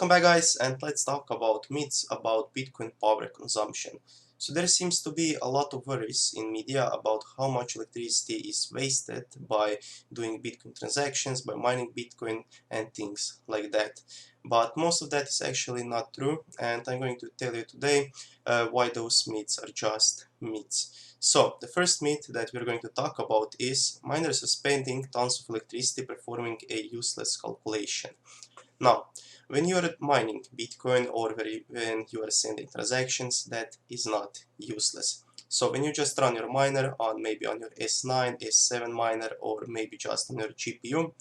Welcome back, guys, and let's talk about myths about Bitcoin power consumption. So there seems to be a lot of worries in media about how much electricity is wasted by doing Bitcoin transactions, by mining Bitcoin and things like that. But most of that is actually not true, and I'm going to tell you today why those myths are just myths. So the first myth that we're going to talk about is miners are spending tons of electricity performing a useless calculation. Now, when you are mining Bitcoin or when you are sending transactions, that is not useless. So when you just run your miner on maybe on your S9, S7 miner, or maybe just on your GPU,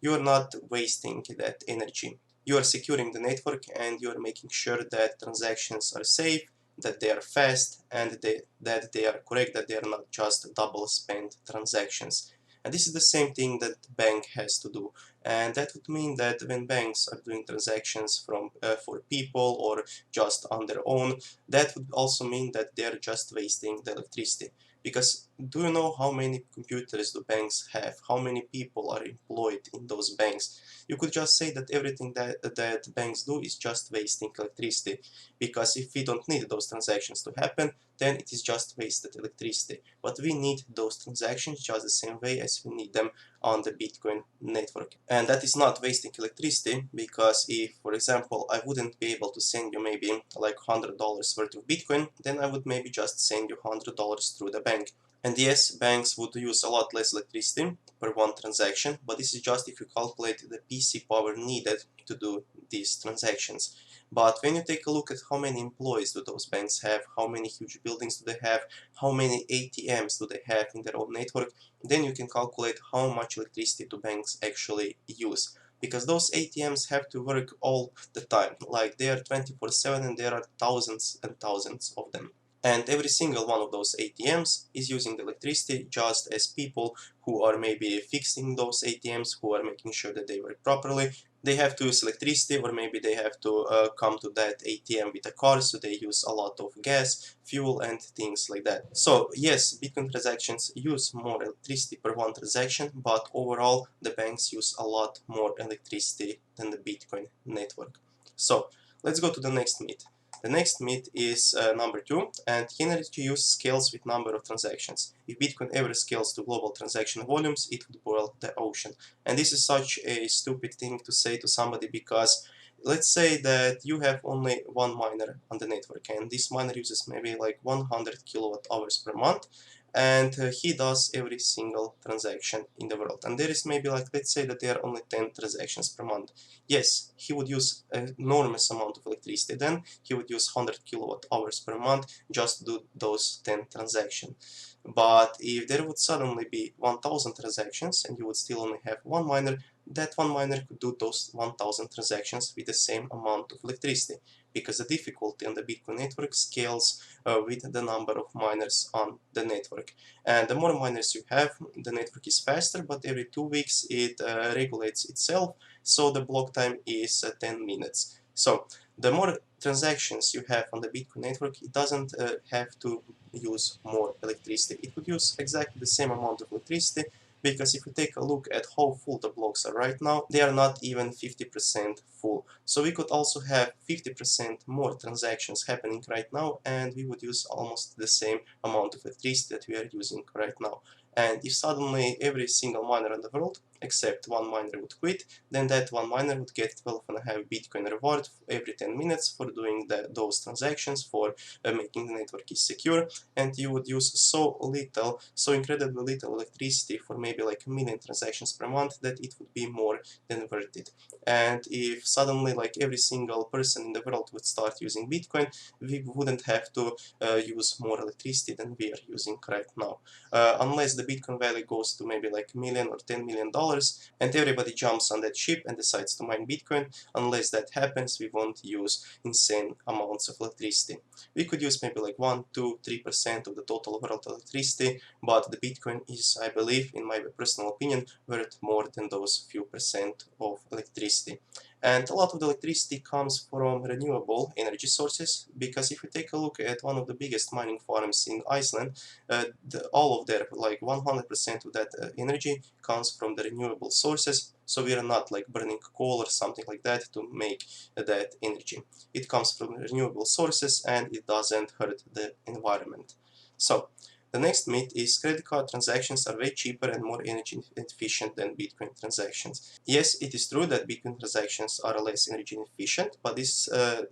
you are not wasting that energy. You are securing the network and you are making sure that transactions are safe, that they are fast, and that they are correct, that they are not just double spent transactions. And this is the same thing that the bank has to do. And that would mean that when banks are doing transactions for people or just on their own, that would also mean that they are just wasting the electricity. Because do you know how many computers do banks have? How many people are employed in those banks? You could just say that everything that banks do is just wasting electricity. Because if we don't need those transactions to happen, then it is just wasted electricity. But we need those transactions just the same way as we need them on the Bitcoin network. And that is not wasting electricity, because if, for example, I wouldn't be able to send you maybe like $100 worth of Bitcoin, then I would maybe just send you $100 through the bank. And yes, banks would use a lot less electricity per one transaction, but this is just if you calculate the PC power needed to do these transactions. But when you take a look at how many employees do those banks have, how many huge buildings do they have, how many ATMs do they have in their own network, then you can calculate how much electricity do banks actually use. Because those ATMs have to work all the time, like they are 24/7 and there are thousands and thousands of them. And every single one of those ATMs is using the electricity just as people who are maybe fixing those ATMs, who are making sure that they work properly, they have to use electricity, or maybe they have to come to that ATM with a car, so they use a lot of gas, fuel, and things like that. So yes, Bitcoin transactions use more electricity per one transaction, but overall the banks use a lot more electricity than the Bitcoin network. So let's go to the next myth. The next myth is number 2, and energy use scales with number of transactions. If Bitcoin ever scales to global transaction volumes, it would boil the ocean. And this is such a stupid thing to say to somebody, because let's say that you have only one miner on the network, and this miner uses maybe like 100 kilowatt hours per month, and he does every single transaction in the world. And there is maybe, like, let's say that there are only 10 transactions per month. Yes, he would use an enormous amount of electricity. Then he would use 100 kilowatt hours per month just to do those 10 transactions. But if there would suddenly be 1000 transactions and you would still only have one miner, that one miner could do those 1000 transactions with the same amount of electricity, because the difficulty on the Bitcoin network scales with the number of miners on the network. And the more miners you have, the network is faster, but every 2 weeks it regulates itself, so the block time is 10 minutes. So the more transactions you have on the Bitcoin network, it doesn't have to use more electricity. It would use exactly the same amount of electricity, because if you take a look at how full the blocks are right now, they are not even 50% full. So we could also have 50% more transactions happening right now, and we would use almost the same amount of electricity that we are using right now. And if suddenly every single miner in the world, except one miner, would quit, then that one miner would get 12.5 Bitcoin reward every 10 minutes for doing those transactions, for making the network is secure, and you would use so incredibly little electricity for maybe like a million transactions per month, that it would be more than worth it. And if suddenly like every single person in the world would start using Bitcoin, we wouldn't have to use more electricity than we are using right now. Unless the Bitcoin value goes to maybe like $1 million or $10 million, and everybody jumps on that ship and decides to mine Bitcoin. Unless that happens, we won't use insane amounts of electricity. We could use maybe like 1, 2, 3% of the total world electricity, but the Bitcoin is, I believe, in my my personal opinion, worth more than those few percent of electricity. And a lot of the electricity comes from renewable energy sources, because if you take a look at one of the biggest mining farms in Iceland, all of their, like 100% of that energy comes from the renewable sources. So we are not like burning coal or something like that to make that energy. It comes from renewable sources and it doesn't hurt the environment. So the next myth is credit card transactions are way cheaper and more energy efficient than Bitcoin transactions. Yes, it is true that Bitcoin transactions are less energy efficient, but this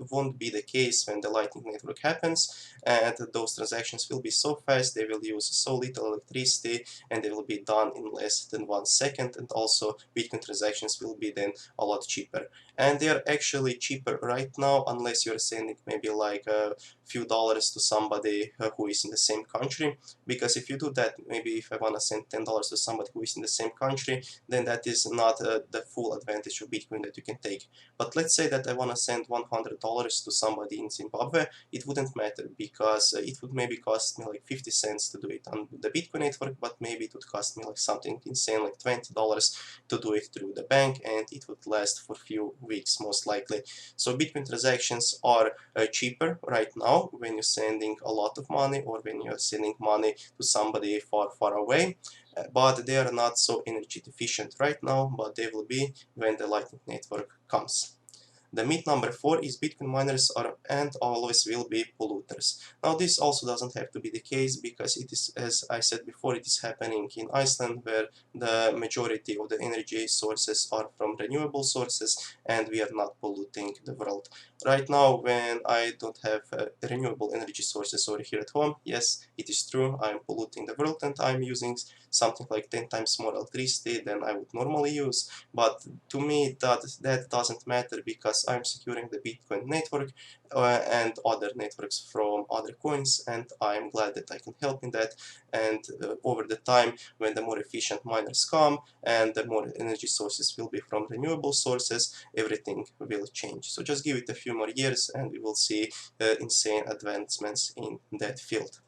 won't be the case when the Lightning Network happens, and those transactions will be so fast, they will use so little electricity, and they will be done in less than 1 second, and also Bitcoin transactions will be then a lot cheaper. And they are actually cheaper right now, unless you're sending maybe like a few dollars to somebody who is in the same country. Because if you do that, maybe if I want to send $10 to somebody who is in the same country, then that is not the full advantage of Bitcoin that you can take. But let's say that I want to send $100 to somebody in Zimbabwe, it wouldn't matter, because it would maybe cost me like 50 cents to do it on the Bitcoin network, but maybe it would cost me like something insane like $20 to do it through the bank, and it would last for a few weeks most likely. So Bitcoin transactions are cheaper right now when you're sending a lot of money or when you're sending money to somebody far away, but they are not so energy efficient right now, but they will be when the Lightning Network comes. The myth number 4 is Bitcoin miners are and always will be polluters. Now this also doesn't have to be the case, because it is, as I said before, it is happening in Iceland, where the majority of the energy sources are from renewable sources and we are not polluting the world. Right now, when I don't have renewable energy sources over here at home, yes, it is true, I am polluting the world and I'm using something like 10 times more electricity than I would normally use, but to me that doesn't matter, because I'm securing the Bitcoin network and other networks from other coins, and I'm glad that I can help in that. And over the time, when the more efficient miners come and the more energy sources will be from renewable sources, everything will change. So just give it a few more years and we will see insane advancements in that field.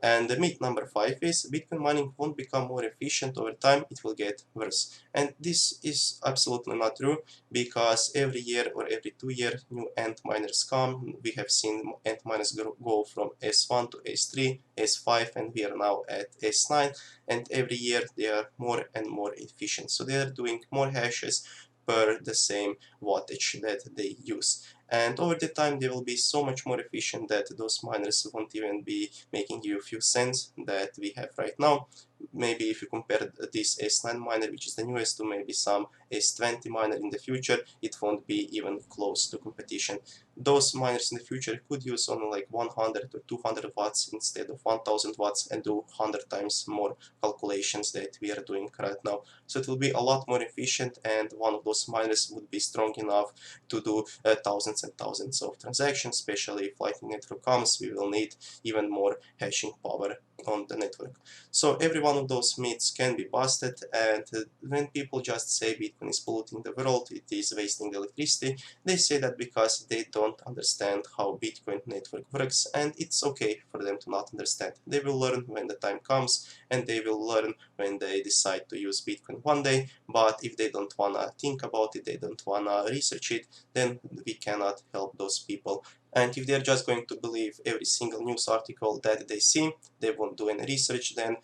And the myth number 5 is Bitcoin mining won't become more efficient over time, it will get worse. And this is absolutely not true, because every year or every 2 years new ant miners come. We have seen ant miners go from S1 to S3, S5, and we are now at S9, and every year they are more and more efficient. So they are doing more hashes per the same wattage that they use. And over the time they will be so much more efficient that those miners won't even be making you a few cents that we have right now. Maybe if you compare this S9 miner, which is the newest, to maybe some S20 miner in the future, it won't be even close to competition. Those miners in the future could use only like 100 or 200 watts instead of 1000 watts and do 100 times more calculations that we are doing right now. So it will be a lot more efficient, and one of those miners would be strong enough to do thousands and thousands of transactions. Especially if Lightning Network comes, we will need even more hashing power on the network. So every one of those myths can be busted, and when people just say Bitcoin is polluting the world, it is wasting electricity, they say that because they don't understand how Bitcoin network works, and it's okay for them to not understand. They will learn when the time comes, and they will learn when they decide to use Bitcoin one day, but if they don't wanna think about it, they don't wanna research it, then we cannot help those people. And if they're just going to believe every single news article that they see, they won't do any research, then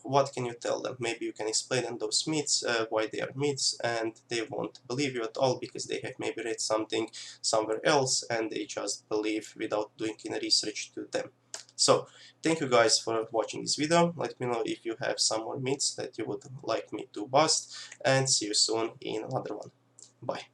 what can you tell them? Maybe you can explain them those myths, why they are myths, and they won't believe you at all, because they have maybe read something somewhere else and they just believe without doing any research to them. So, thank you guys for watching this video. Let me know if you have some more myths that you would like me to bust, and see you soon in another one. Bye.